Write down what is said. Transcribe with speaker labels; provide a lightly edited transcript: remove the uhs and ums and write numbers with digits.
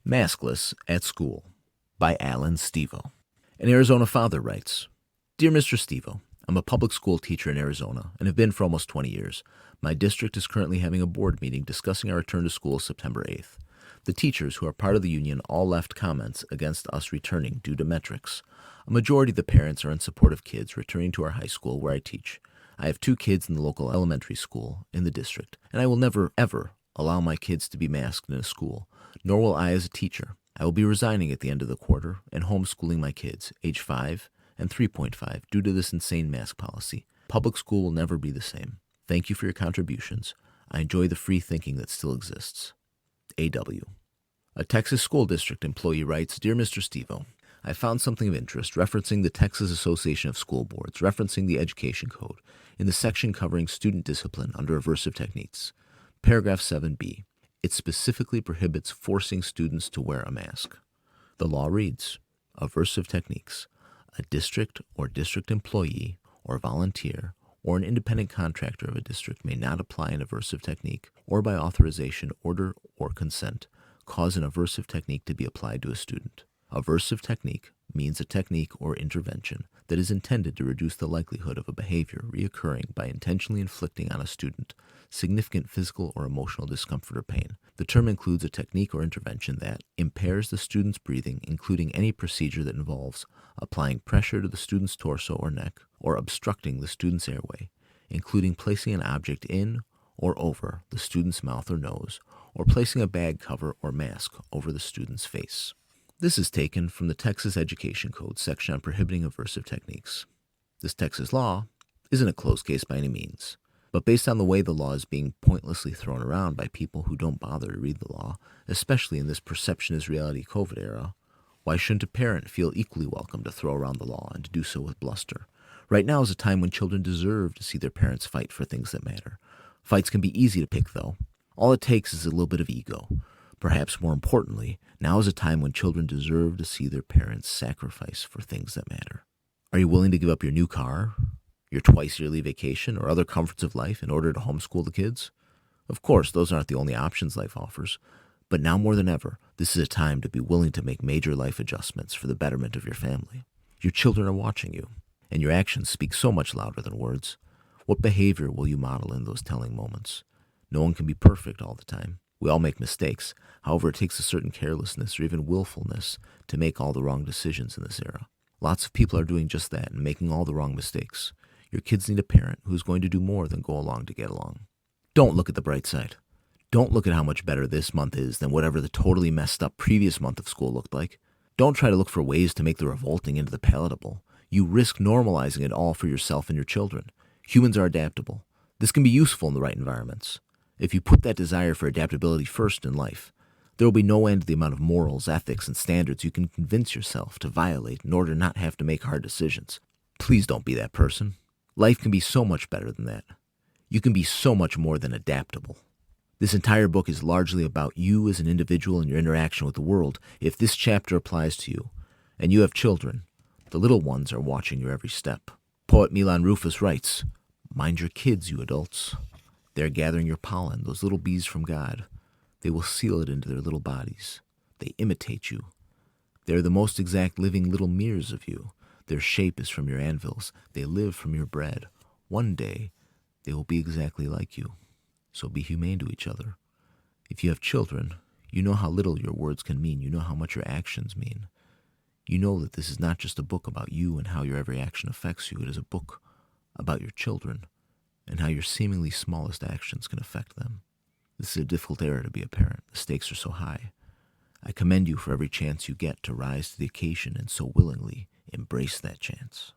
Speaker 1: Maskless at School by Alan Stevo. An Arizona father writes, Dear Mr. Stevo, I'm a public school teacher in Arizona and have been for almost 20 years. My district is currently having a board meeting discussing our return to school September 8th. The teachers who are part of the union all left comments against us returning due to metrics. A majority of the parents are in support of kids returning to our high school where I teach. I have 2 kids in the local elementary school in the district, and I will never, ever allow my kids to be masked in a school, nor will I as a teacher. I will be resigning at the end of the quarter and homeschooling my kids, age 5 and 3.5, due to this insane mask policy. Public school will never be the same. Thank you for your contributions. I enjoy the free thinking that still exists. A.W. A Texas school district employee writes, Dear Mr. Stevo, I found something of interest referencing the Texas Association of School Boards, referencing the Education Code, in the section covering student discipline under aversive techniques. Paragraph 7b. It specifically prohibits forcing students to wear a mask. The law reads, aversive techniques. A district or district employee or volunteer or an independent contractor of a district may not apply an aversive technique or by authorization, order, or consent cause an aversive technique to be applied to a student. Aversive technique means a technique or intervention that is intended to reduce the likelihood of a behavior reoccurring by intentionally inflicting on a student significant physical or emotional discomfort or pain. The term includes a technique or intervention that impairs the student's breathing, including any procedure that involves applying pressure to the student's torso or neck or obstructing the student's airway, including placing an object in or over the student's mouth or nose, or placing a bag cover or mask over the student's face. This is taken from the Texas Education Code section on prohibiting aversive techniques. This Texas law isn't a closed case by any means, but based on the way the law is being pointlessly thrown around by people who don't bother to read the law, especially in this perception is reality COVID era, why shouldn't a parent feel equally welcome to throw around the law and to do so with bluster? Right now is a time when children deserve to see their parents fight for things that matter. Fights can be easy to pick, though. All it takes is a little bit of ego. Perhaps more importantly, now is a time when children deserve to see their parents sacrifice for things that matter. Are you willing to give up your new car, your twice-yearly vacation, or other comforts of life in order to homeschool the kids? Of course, those aren't the only options life offers, but now more than ever, this is a time to be willing to make major life adjustments for the betterment of your family. Your children are watching you, and your actions speak so much louder than words. What behavior will you model in those telling moments? No one can be perfect all the time. We all make mistakes. However, it takes a certain carelessness or even willfulness to make all the wrong decisions in this era. Lots of people are doing just that and making all the wrong mistakes. Your kids need a parent who's going to do more than go along to get along. Don't look at the bright side. Don't look at how much better this month is than whatever the totally messed up previous month of school looked like. Don't try to look for ways to make the revolting into the palatable. You risk normalizing it all for yourself and your children. Humans are adaptable. This can be useful in the right environments. If you put that desire for adaptability first in life, there will be no end to the amount of morals, ethics, and standards you can convince yourself to violate in order to not have to make hard decisions. Please don't be that person. Life can be so much better than that. You can be so much more than adaptable. This entire book is largely about you as an individual and your interaction with the world. If this chapter applies to you, and you have children, the little ones are watching your every step. Poet Milan Rufus writes, Mind your kids, you adults. They are gathering your pollen, those little bees from God. They will seal it into their little bodies. They imitate you. They are the most exact living little mirrors of you. Their shape is from your anvils. They live from your bread. One day, they will be exactly like you. So be humane to each other. If you have children, you know how little your words can mean. You know how much your actions mean. You know that this is not just a book about you and how your every action affects you. It is a book about your children and how your seemingly smallest actions can affect them. This is a difficult era to be a parent. The stakes are so high. I commend you for every chance you get to rise to the occasion and so willingly embrace that chance.